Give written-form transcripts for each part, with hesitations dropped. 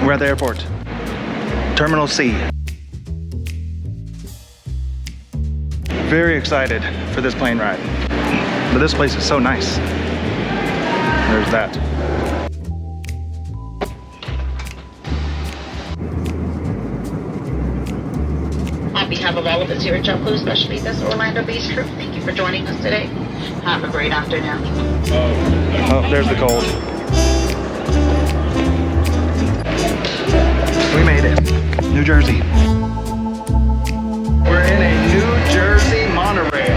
We're at the airport. Terminal C. Very excited for this plane ride. But this place is so nice. There's that. On behalf of all of us here at JetBlue, especially this Orlando-based crew, thank you for joining us today. Have a great afternoon. Oh, there's the cold. We made it. New Jersey. We're in a New Jersey monorail.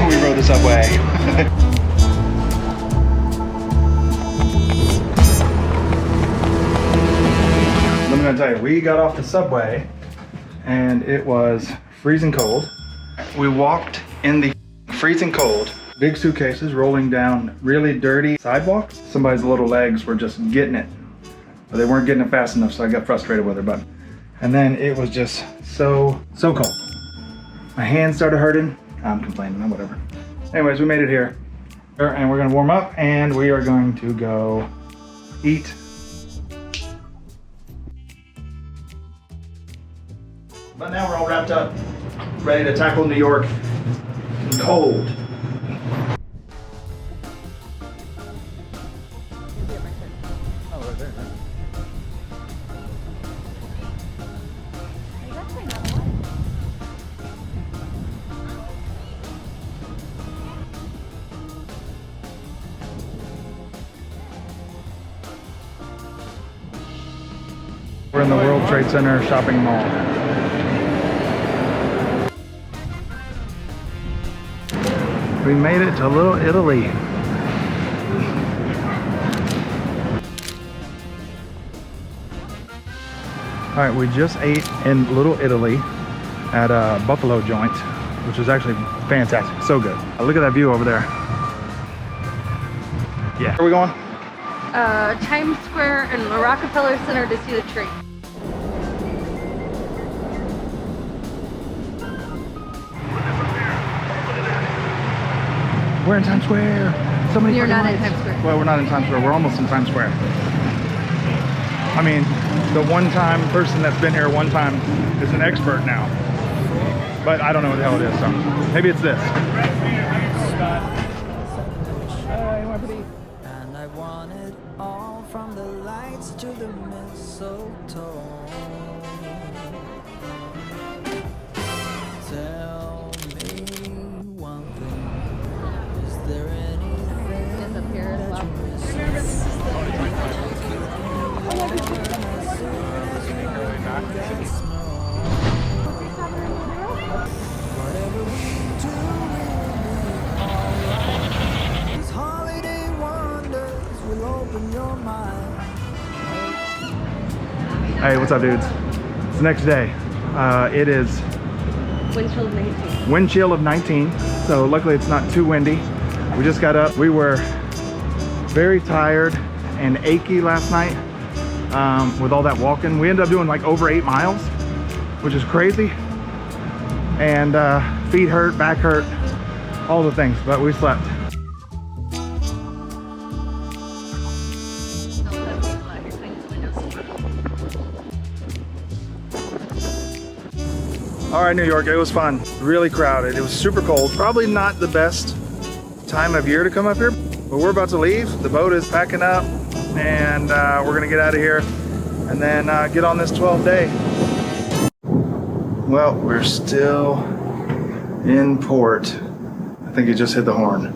We rode the subway. I'm gonna tell you, we got off the subway and it was freezing cold. We walked in the freezing cold, big suitcases rolling down really dirty sidewalks. Somebody's little legs were just getting it, but they weren't getting it fast enough, so I got frustrated with her. And then it was just so cold. My hands started hurting. I'm complaining, whatever. Anyways, we made it here and we're gonna warm up and we are going to go eat. But now we're all wrapped up, ready to tackle New York. Cold. Oh, right there, right? We're in the World Trade Center shopping mall. We made it to Little Italy. All right, we just ate in Little Italy at a buffalo joint, which was actually fantastic, so good. Look at that view over there. Yeah. Where are we going? Times Square and the Rockefeller Center to see the tree. We're in Times Square. So many You're not fucking in lights. Times Square. Well, we're not in Times Square. We're almost in Times Square. I mean, the one-time person that's been here one time is an expert now. But I don't know what the hell it is, so maybe it's this. And I want it all, from the lights to the mistletoe. Tell me one thing, is there anything It's up here as that well. you miss? Whatever we do, these holiday wonders will open your mind. Hey, what's up, dudes? It's the next day. It is Wind chill of 19. wind chill of 19, so luckily it's not too windy. We just got up. We were very tired and achy last night with all that walking. We ended up doing like over 8 miles, which is crazy. And feet hurt, back hurt, all the things, but we slept. All right, New York, it was fun. Really crowded. It was super cold. Probably not the best time of year to come up here, but we're about to leave. The boat is packing up and we're gonna get out of here and then get on this 12th day. Well, we're still in port. I think it just hit the horn.